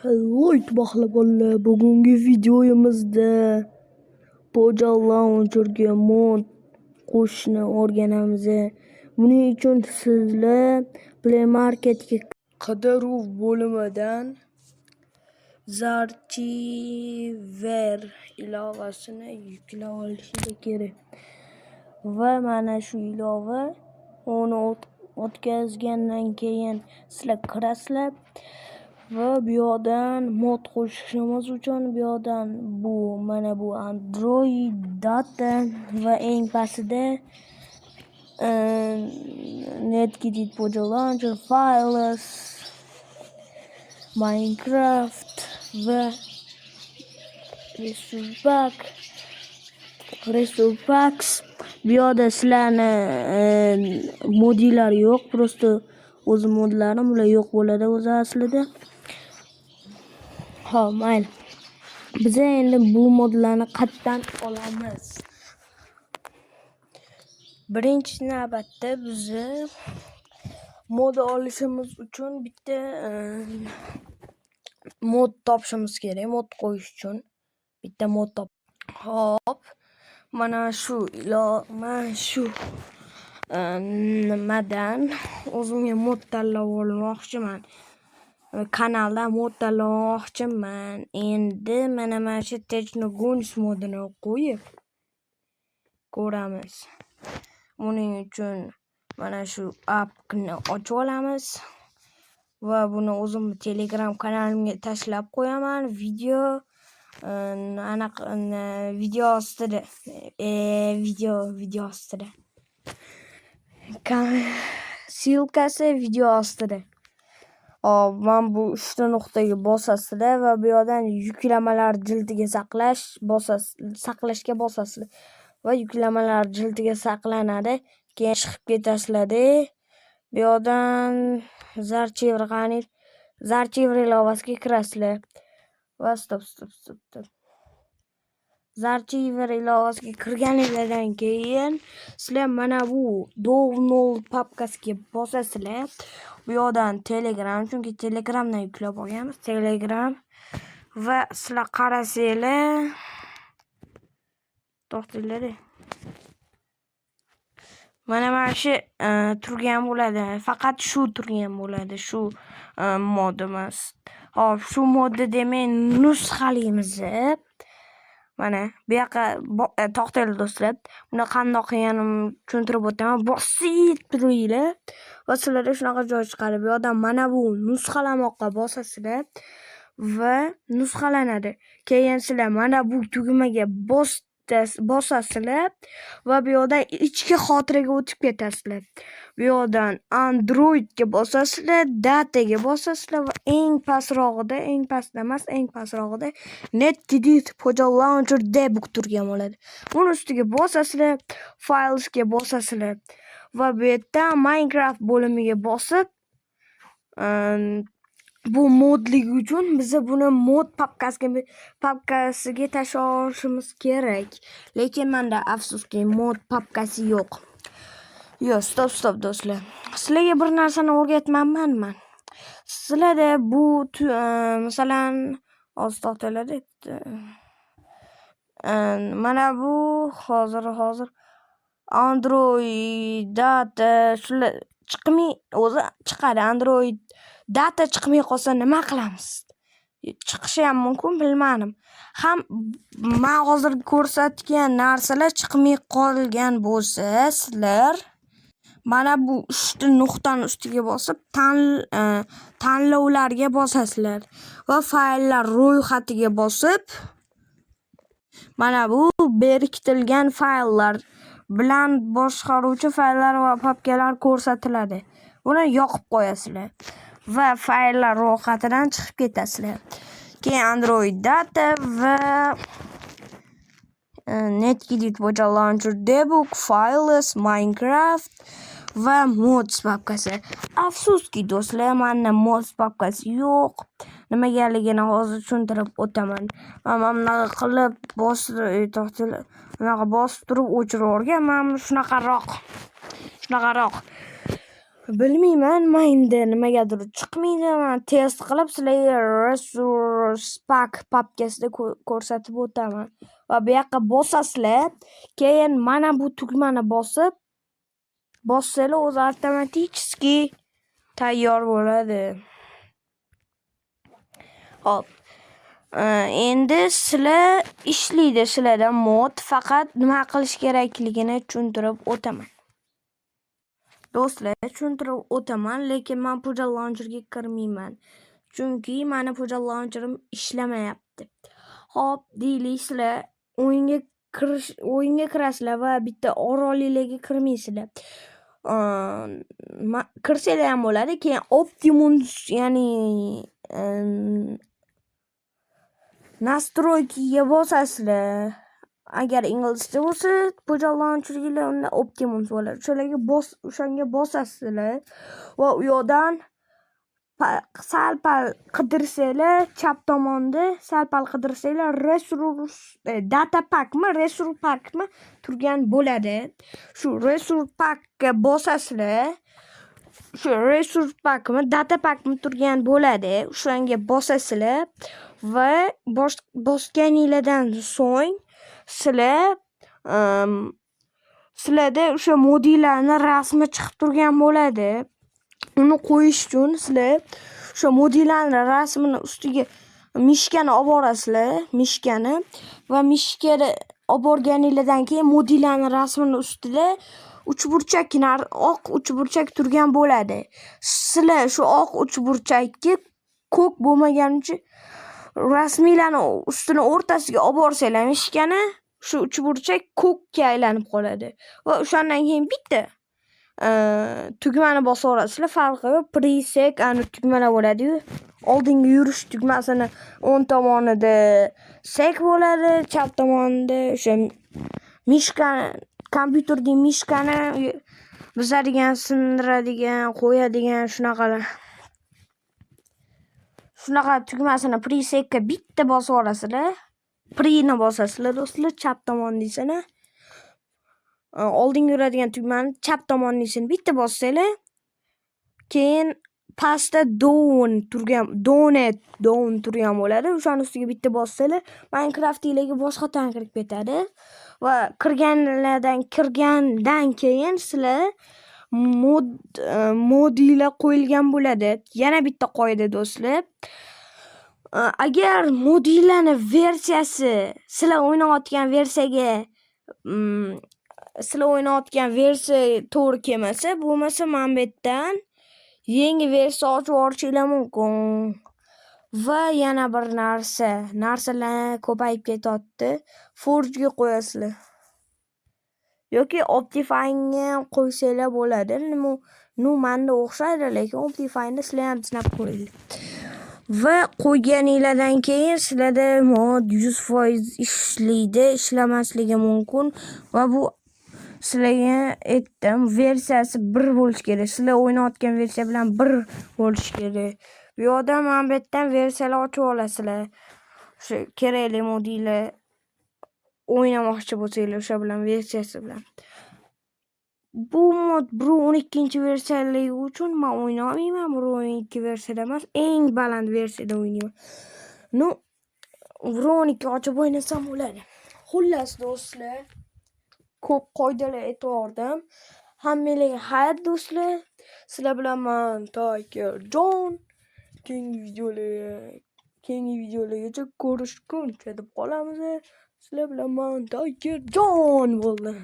Hello bolalar, bugungi videomizda Poja Launcher'ga mod qo'shishni o'rganamiz. Buning uchun sizlar Play Marketga qidiruv bo'limidan Zarchiver ilovasini yuklab olishingiz kerak. Va mana shu ilova uni o'tkazgandan keyin sizlar kirasizlar. Va bu yerdan mod qo'shishimiz uchun bu yerdan mana bu Android Data va eng pastida Netgidit Poja Launcher, Files, Minecraft va Resource Packs. Bu yerda sizlarni modlar yo'q, просто o'z modlarim bular yo'q bo'ladi o'zi aslida. Xo'p, mayli. Biz endi bu modlarni qayerdan olamiz? Birinchi navbatda biz mod olishimiz uchun bitta mod topishimiz kerak. Mod qo'yish uchun bitta mod top. Xo'p, mana shu nimadan o'zimga mod tanlab olmoqchiman. Kanalda mod tanlab olmoqchiman. Endi mana shu Technogonix modini qo'yib ko'ramiz. Buning uchun mana shu appni ochib olamiz va buni o'zim Telegram kanalimga tashlab qo'yaman. Video ostida. Silkasi video ostida. Hop, mana bu 3 nuqtaga bosasizlar va bu yerdan yuklamalar jildiga saqlashga bosasizlar va yuklamalar jildiga saqlanadi. Keyin chiqib ketasizlar. Bu yerdan Zarchiver ilovasiga kirasizlar. Va stop. Zarchiver ilovasiga kirganingizdan keyin sizlar mana bu download papkasiga bosasizlar. Bu yerdan Telegram, chunki Telegramdan yuklab olganmiz. Telegram va sizlar qarasanglar, to'xtanglar. Mana shu turgan bo'ladi. Faqat shu turgan bo'ladi, shu modimiz. Hop, shu modni demak nusxalaymiz. Mana bu yoqqa to'xtanglar do'stlar. Buni qandoq qilganimni tushuntirib o'taman. Bosib turinglar va sizlarda shunaqa joy chiqadi. Bu yerdan mana bu nusxalamoqqa bosasizlar va nusxalanadi. Keyin sizlar mana bu tugmaga bosasizlar va bu yerdan ichki xotiraga o'tib ketasizlar. Bu yerdan Androidga bosasizlar, Dataga bosasizlar va eng pastrog'ida Netgidit Poja Launcher debug turgan bo'ladi. Buni ustiga bosasizlar, Filesga bosasizlar va bu yerdan Minecraft bo'limiga bosib bu modligi uchun biz buni mod papkasiga tashlab olishimiz kerak. Lekin menda afsuski mod papkasi yo'q. Stop do'stlar. Sizlarga bir narsani o'rgatmayman men. Sizlarda bu masalan to'xtanglar. Mana bu hozir Android Data shular o'zi chiqadi. Android Data chiqmay qolsa nima qilamiz? Chiqishi ham mumkin, bilmadim. Ham men hozir ko'rsatgan narsalar chiqmay qolgan bo'lsa, sizlar mana bu 3 nuqtani ustiga bosib tanlovlarga bosasizlar va fayllar ro'yxatiga bosib mana bu berkitilgan fayllar bilan boshqaruvchi fayllar va papkalar ko'rsatiladi. Buni yoqib qo'yasizlar va fayllar ro'yxatidan chiqib ketasizlar. Keyin Android Data va Netgidit Poja Launcher debug, Files, Minecraft va mods papkasi. Afsuski do'stlar, menda mods papkasi yo'q. Nimaligini hozir tushuntirib o'taman. Men bunaqa qilib bosib turib o'chirib o'rganman. Shunaqaroq. bilmayman, endi nimagadir chiqmaydi. Men test qilib sizlarga Resource Pack papkasida ko'rsatib o'taman. Va bu yoqqa bosasizlar, keyin mana bu tugmani bossanglar o'zi avtomatiski tayyor bo'ladi. Hop. Endi sizlar ishlaydi, sizlarda mod, faqat nima qilish kerakligini tushuntirib o'taman. Do'stlar, tushuntirib o'taman, lekin men Project Launcherga kirmayman. Chunki meni Project Launcherim ishlamayapti. Hop, deysizlar, o'yinga kirasizlar va bitta orollarga kirmaysizlar. Kirsanglar ham bo'ladi, keyin Optimus, ya'ni настройкиga bosasizlar. Agar inglizcha bo'lsa, Project Launcher'ga unda Optimus bo'ladi. O'shanga bosasizlar va u yoqdan sal-pal qidirsanglar, chap tomonda sal-pal qidirsanglar, Resource Data Pack'mi turgan bo'ladi. Shu Resource Pack'ga bosasizlar. Shu Resource Pack'mi, Data Pack'mi turgan bo'ladi. O'shanga bosasizlar va bosganingizdan so'ng sizlarda o'sha modellarni rasmi chiqib turgan bo'ladi. Uni qo'yish uchun sizlar o'sha modellarni rasmini ustiga mishkani olib borasizlar, va mishkani olib borganingizdan keyin modellarni rasmini ustida oq uchburchak turgan bo'ladi. Sizlar shu oq uchburchakka ko'k bo'lmagani uchun rasmiylarni ustini o'rtasiga olib borsanglar mishkani, shu uchburchak ko'kka aylanib qoladi. Va o'shandan keyin bitta tugmani bosaverasizlar. Farqi yo'q. Preset ana tugmalar bo'ladi-yu. Oldinga yurish tugmasini o'ng tomonida sek bo'ladi, chap tomonida o'sha mishkani, kompyuterning mishkani buzadigan, sindiradigan, qo'yadigan shunaqa tugmasini presetga bitta bosib olasizlar. Preni bosasizlar do'stlar, chap tomondasini. Oldinga yuradigan tugmani chap tomondasini bitta bossanglar, keyin pastda down turgan bo'ladi. O'shaning ustiga bitta bossanglar, Minecraft'ingizga boshqatdan kirib ketadi. Va kirgandan keyin sizlar modlar qo'yilgan bo'ladi. Yana bitta qoida do'stlar. Agar modellarning versiyasi sizlar o'ynayotgan versiya to'g'ri kelmasa, bo'lmasa mana bu yerdan yangi versiya ochib olishinglar mumkin. Va yana bir narsalar ko'payib ketyapti. Forge'ga qo'yasizlar. Yoki Optifine'ga qo'ysanglar bo'ladi. Manda o'xshaydi, lekin Optifine'da sizlar ham sinab ko'ringlar. Va qo'yganingizdan keyin sizlarda mod 100% ishlaydi, ishlamasligi mumkin. Va bu sizlarga aytdim, versiyasi 1 bo'lish kerak. Sizlar o'ynayotgan versiya bilan 1 bo'lish kerak. Bu yoqda mana bu yerdan versiyalar ochib olasizlar. O'sha kerakli modellar o'ynamoqchi bo'lsanglar, o'sha bilan versiyasi bilan. Bu mod 1.12-versiyaligi uchun men o'ynayman, 1.12 versiyada emas, eng baland versiyada o'ynayman. 1.12 ochib o'ynasam bo'ladi. Xullas do'stlar, ko'p qoidalar aytdim. Hammanglarga xayr do'stlar. Sizlar bilan men Toykerjon. Keyingi videolargacha ko'rishguncha deb qolamiz. Sizlar bilan men Toykerjon bo'ldim.